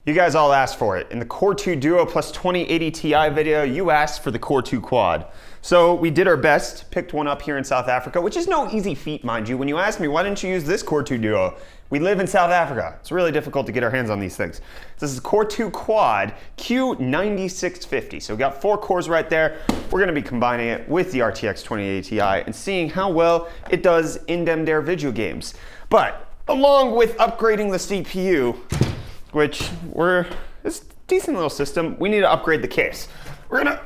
You guys all asked for it. In the Core 2 Duo plus 2080 Ti video, you asked for the Core 2 Quad. So we did our best, picked one up here in South Africa, which is no easy feat, mind you. When you asked me, why didn't you use this Core 2 Duo? We live in South Africa. It's really difficult to get our hands on these things. This is Core 2 Quad Q9650. So we got 4 cores right there. We're gonna be combining it with the RTX 2080 Ti and seeing how well it does in them there video games. But along with upgrading the CPU, which it's a decent little system, we need to upgrade the case. We're gonna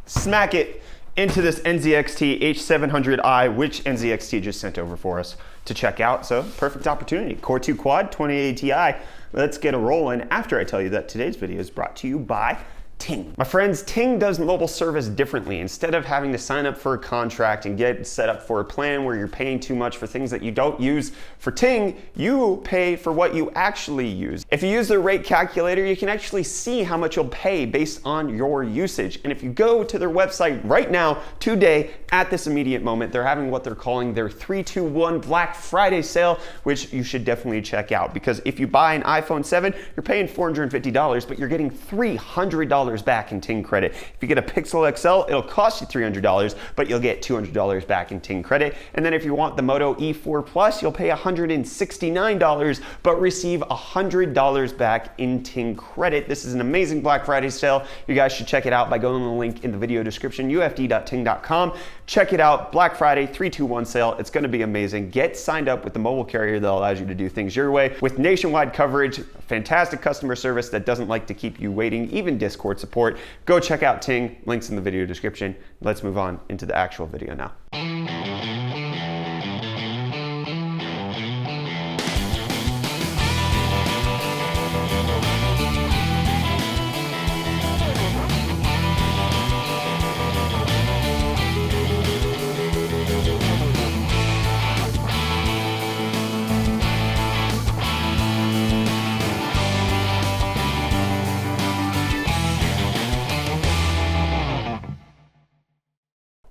smack it into this NZXT H700i, which NZXT just sent over for us to check out. So perfect opportunity. Core 2 Quad 2080 Ti. Let's get a rolling after I tell you that today's video is brought to you by Ting. My friends, Ting does mobile service differently. Instead of having to sign up for a contract and get set up for a plan where you're paying too much for things that you don't use, for Ting, you pay for what you actually use. If you use their rate calculator, you can actually see how much you'll pay based on your usage. And if you go to their website right now, today, at this immediate moment, they're having what they're calling their 3-2-1 Black Friday sale, which you should definitely check out. Because if you buy an iPhone 7, you're paying $450, but you're getting $300 back in Ting credit. If you get a Pixel XL, it'll cost you $300, but you'll get $200 back in Ting credit. And then if you want the Moto E4 Plus, you'll pay $169, but receive $100 back in Ting credit. This is an amazing Black Friday sale. You guys should check it out by going to the link in the video description, ufd.ting.com. Check it out, Black Friday 3-2-1 sale. It's gonna be amazing. Get signed up with the mobile carrier that allows you to do things your way with nationwide coverage, fantastic customer service that doesn't like to keep you waiting, even Discord support. Go check out Ting, links in the video description. Let's move on into the actual video now.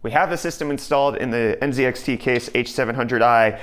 We have the system installed in the NZXT case H700i,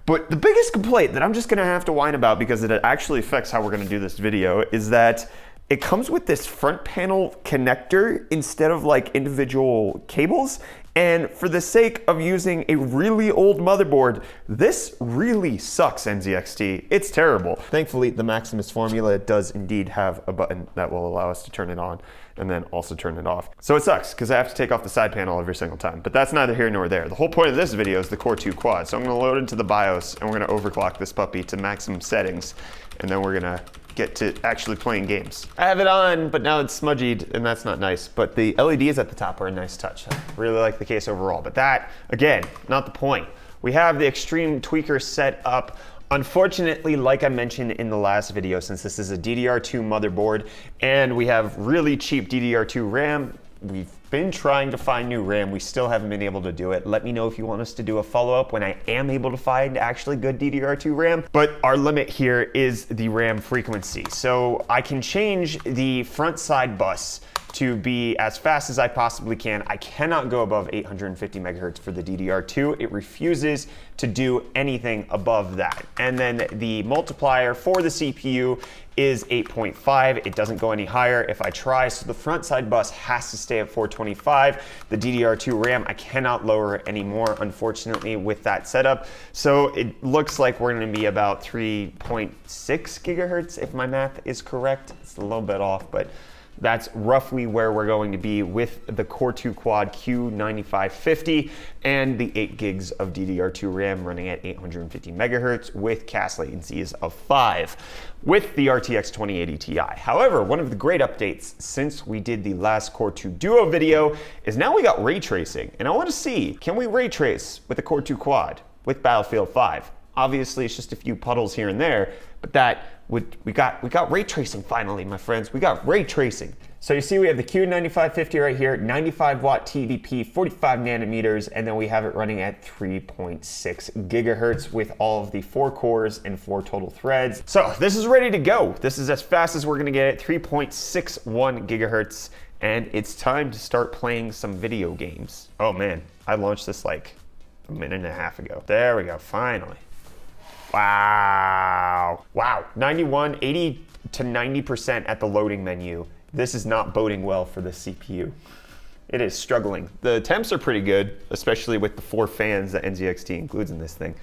but the biggest complaint that I'm just gonna have to whine about, because it actually affects how we're gonna do this video, is that it comes with this front panel connector instead of like individual cables. And for the sake of using a really old motherboard, this really sucks, NZXT. It's terrible. Thankfully, the Maximus formula does indeed have a button that will allow us to turn it on and then also turn it off. So it sucks, because I have to take off the side panel every single time, but that's neither here nor there. The whole point of this video is the Core 2 Quad. So I'm gonna load into the BIOS and we're gonna overclock this puppy to maximum settings, and then we're gonna get to actually playing games. I have it on, but now it's smudgied, and that's not nice. But the LEDs at the top are a nice touch. I really like the case overall, but that, again, not the point. We have the Extreme Tweaker set up. Unfortunately, like I mentioned in the last video, since this is a DDR2 motherboard, and we have really cheap DDR2 RAM, we've been trying to find new RAM. We still haven't been able to do it. Let me know if you want us to do a follow-up when I am able to find actually good DDR2 RAM. But our limit here is the RAM frequency. So I can change the front side bus to be as fast as I possibly can. I cannot go above 850 megahertz for the DDR2. It refuses to do anything above that. And then the multiplier for the CPU is 8.5. It doesn't go any higher if I try. So the front side bus has to stay at 425. The DDR2 RAM, I cannot lower anymore, unfortunately, with that setup. So it looks like we're gonna be about 3.6 gigahertz, if my math is correct. It's a little bit off, but that's roughly where we're going to be with the Core 2 Quad Q9550 and the 8 gigs of DDR2 RAM running at 850 megahertz with CAS latencies of 5 with the RTX 2080 Ti. However, one of the great updates since we did the last Core 2 Duo video is now we got ray tracing. And I want to see, can we ray trace with the Core 2 Quad with Battlefield 5? Obviously, it's just a few puddles here and there, but we got ray tracing finally, my friends. We got ray tracing. So you see we have the Q9550 right here, 95 watt TDP, 45 nanometers, and then we have it running at 3.6 gigahertz with all of the 4 cores and 4 total threads. So this is ready to go. This is as fast as we're gonna get it, 3.61 gigahertz, and it's time to start playing some video games. Oh man, I launched this like a minute and a half ago. There we go, finally. Wow. Wow, 91, 80 to 90% at the loading menu. This is not boding well for the CPU. It is struggling. The temps are pretty good, especially with the 4 fans that NZXT includes in this thing.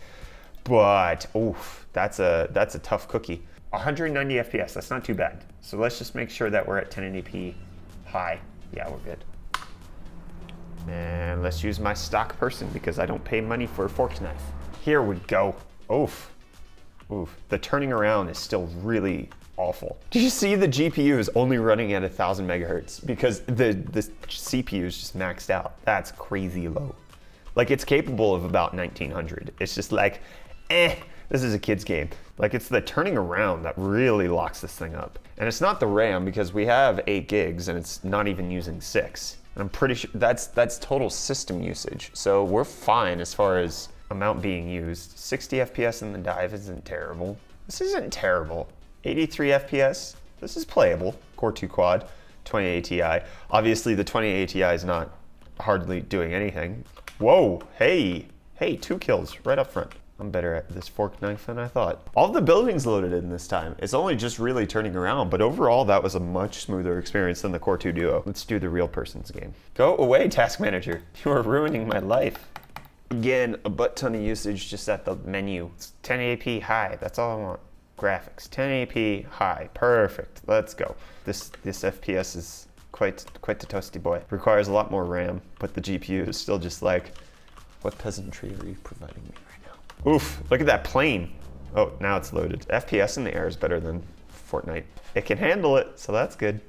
But, oof, that's a tough cookie. 190 FPS, that's not too bad. So let's just make sure that we're at 1080p high. Yeah, we're good. And let's use my stock person because I don't pay money for a fork knife. Here we go. Oof. Oof. The turning around is still really awful. Did you see the GPU is only running at 1000 megahertz because the CPU is just maxed out? That's crazy low. Like, it's capable of about 1900. It's just like, this is a kid's game. Like, it's the turning around that really locks this thing up. And it's not the RAM because we have 8 gigs and it's not even using 6. And I'm pretty sure that's total system usage. So we're fine as far as amount being used. 60 FPS in the dive isn't terrible. This isn't terrible. 83 FPS, this is playable. Core 2 Quad, 2080 Ti. Obviously the 2080 Ti is not hardly doing anything. Whoa, hey, 2 kills right up front. I'm better at this fork knife than I thought. All the buildings loaded in this time. It's only just really turning around, but overall that was a much smoother experience than the Core 2 Duo. Let's do the real person's game. Go away, Task Manager. You are ruining my life. Again, a butt ton of usage just at the menu. It's 1080p high, that's all I want. Graphics, 1080p high, perfect. Let's go. This FPS is quite the toasty boy. Requires a lot more RAM, but the GPU is still just like, what peasantry are you providing me right now? Oof, look at that plane. Oh, now it's loaded. FPS in the air is better than Fortnite. It can handle it, so that's good.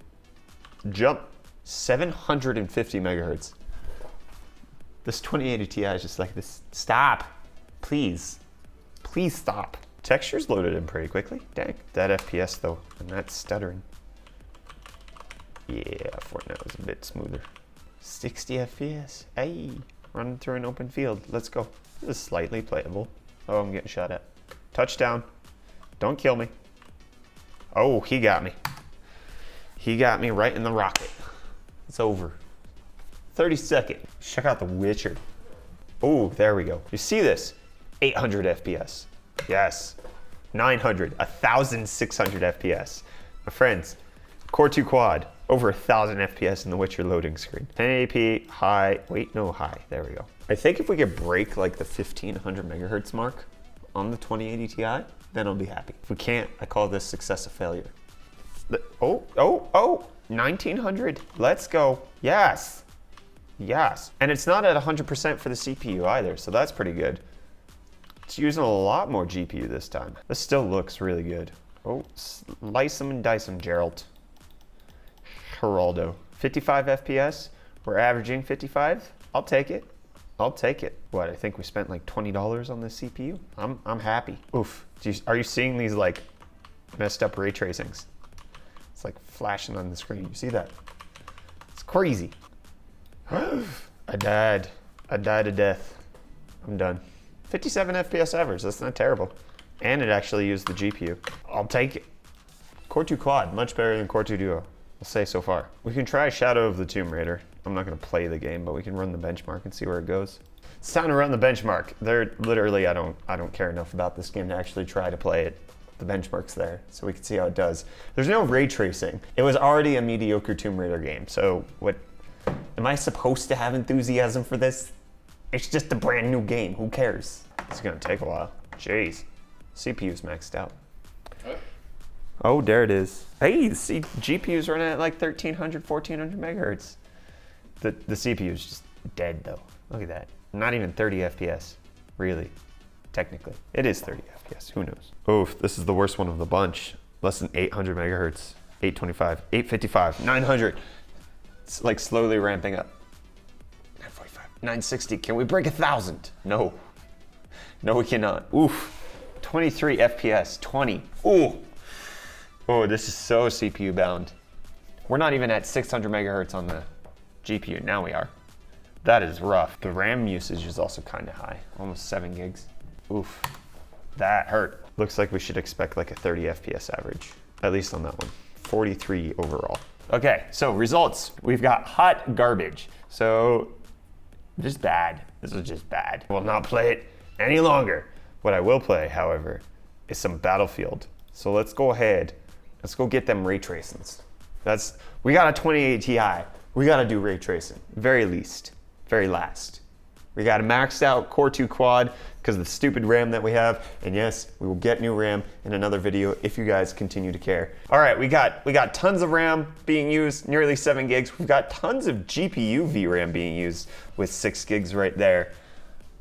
Jump, 750 megahertz. This 2080 Ti is just like this. Stop, please. Please stop. Textures loaded in pretty quickly. Dang. That FPS though, and that's stuttering. Yeah, Fortnite was a bit smoother. 60 FPS. Hey, running through an open field. Let's go. This is slightly playable. Oh, I'm getting shot at. Touchdown. Don't kill me. Oh, he got me. He got me right in the rocket. It's over. 32nd. Check out The Witcher. Oh, there we go. You see this? 800 FPS. Yes. 900, 1600 FPS. My friends, Core 2 Quad, over 1000 FPS in the Witcher loading screen. 1080p, high, wait, no, high, there we go. I think if we could break like the 1500 megahertz mark on the 2080 Ti, then I'll be happy. If we can't, I call this success a failure. 1900, let's go. Yes, yes. And it's not at 100% for the CPU either, so that's pretty good. It's using a lot more GPU this time. This still looks really good. Oh, slice them and dice them, Geraldo. 55 FPS. We're averaging 55. I'll take it. I'll take it. What, I think we spent like $20 on this CPU. I'm happy. Oof. Are you seeing these like messed up ray tracings? It's like flashing on the screen. You see that? It's crazy. I died a death. I'm done. 57 FPS average, that's not terrible. And it actually used the GPU. I'll take it. Core 2 Quad, much better than Core 2 Duo, I'll say so far. We can try Shadow of the Tomb Raider. I'm not gonna play the game, but we can run the benchmark and see where it goes. It's time to run the benchmark. They're literally, I don't care enough about this game to actually try to play it. The benchmark's there, so we can see how it does. There's no ray tracing. It was already a mediocre Tomb Raider game, so what, am I supposed to have enthusiasm for this? It's just a brand new game, who cares? It's gonna take a while. Jeez. CPU's maxed out. Oh, there it is. Hey, the GPU's running at like 1300, 1400 megahertz. The CPU is just dead though. Look at that. Not even 30 FPS, really. Technically. It is 30 FPS, who knows? Oof, this is the worst one of the bunch. Less than 800 megahertz. 825, 855, 900. It's like slowly ramping up. 960, can we break 1000? No. No, we cannot. Oof. 23 FPS, 20. Ooh. Oh, this is so CPU bound. We're not even at 600 megahertz on the GPU. Now we are. That is rough. The RAM usage is also kind of high, almost 7 gigs. Oof. That hurt. Looks like we should expect like a 30 FPS average, at least on that one. 43 overall. Okay, so results. We've got hot garbage. So just bad. This is just bad. I will not play it any longer. What I will play, however, is some Battlefield. So let's go ahead Let's go get them ray tracings. We got a 2080 Ti. We got to do ray tracing, very least, very last. We got a maxed out Core 2 Quad because of the stupid RAM that we have. And yes, we will get new RAM in another video if you guys continue to care. All right, we got tons of RAM being used, nearly 7 gigs. We've got tons of GPU VRAM being used with 6 gigs right there.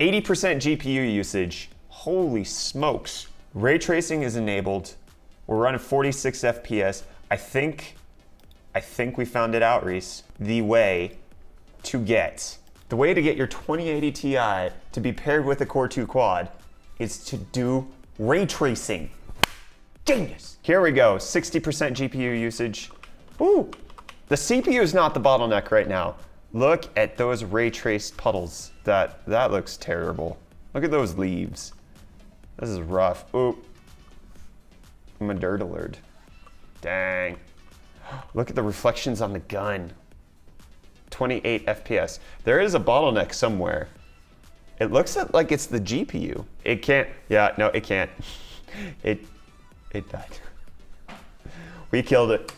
80% GPU usage. Holy smokes. Ray tracing is enabled. We're running 46 FPS. I think we found it out, Reece. The way to get your 2080 Ti to be paired with a Core 2 Quad is to do ray tracing. Genius. Here we go, 60% GPU usage. Ooh, the CPU is not the bottleneck right now. Look at those ray traced puddles. That looks terrible. Look at those leaves. This is rough. Ooh, I'm a dirt alert. Dang. Look at the reflections on the gun. 28 FPS. There is a bottleneck somewhere. It looks like it's the GPU. It can't, yeah, no, it can't. It died. We killed it.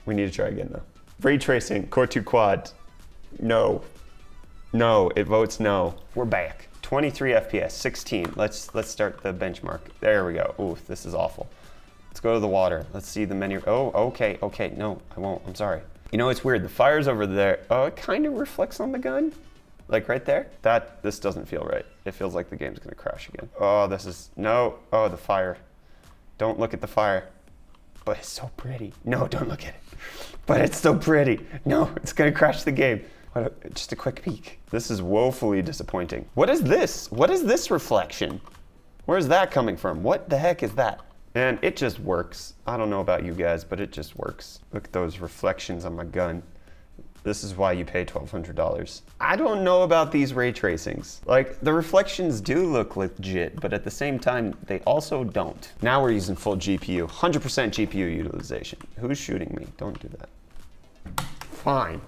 We need to try again though. Ray tracing, Core 2 Quad. No. No, it votes no. We're back. 23 FPS, 16. Let's start the benchmark. There we go. Ooh, this is awful. Let's go to the water. Let's see the menu. Oh, okay. No, I won't. I'm sorry. You know, it's weird. The fire's over there. Oh, it kind of reflects on the gun. Like right there. This doesn't feel right. It feels like the game's gonna crash again. Oh, no. Oh, the fire. Don't look at the fire. But it's so pretty. No, don't look at it. But it's so pretty. No, it's gonna crash the game. Just a quick peek. This is woefully disappointing. What is this? What is this reflection? Where's that coming from? What the heck is that? And it just works. I don't know about you guys, but it just works. Look at those reflections on my gun. This is why you pay $1,200. I don't know about these ray tracings. Like, the reflections do look legit, but at the same time, they also don't. Now we're using full GPU, 100% GPU utilization. Who's shooting me? Don't do that. Fine,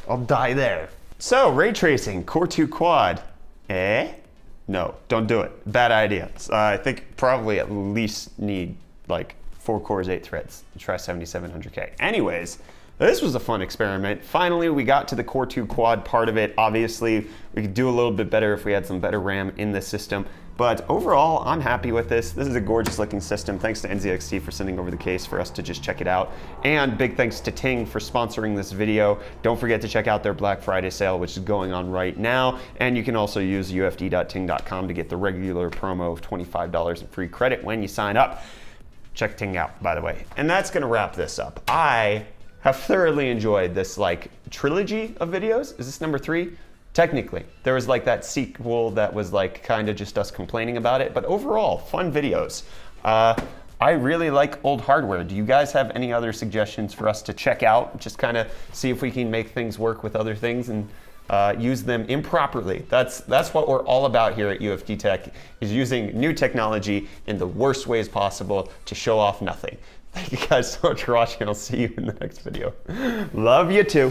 I'll die there. So, ray tracing, Core 2 Quad. No, don't do it. Bad idea. I think probably at least need like 4 cores, 8 threads. Try 7700K. Anyways, this was a fun experiment. Finally, we got to the Core 2 Quad part of it. Obviously, we could do a little bit better if we had some better RAM in the system. But overall, I'm happy with this. This is a gorgeous looking system. Thanks to NZXT for sending over the case for us to just check it out. And big thanks to Ting for sponsoring this video. Don't forget to check out their Black Friday sale, which is going on right now. And you can also use ufd.ting.com to get the regular promo of $25 in free credit when you sign up. Check Ting out, by the way. And that's gonna wrap this up. I have thoroughly enjoyed this like trilogy of videos. Is this number 3? Technically, there was like that sequel that was like kind of just us complaining about it, but overall, fun videos. I really like old hardware. Do you guys have any other suggestions for us to check out? Just kind of see if we can make things work with other things and use them improperly. That's what we're all about here at UFD Tech, is using new technology in the worst ways possible to show off nothing. Thank you guys so much for watching, and I'll see you in the next video. Love you too.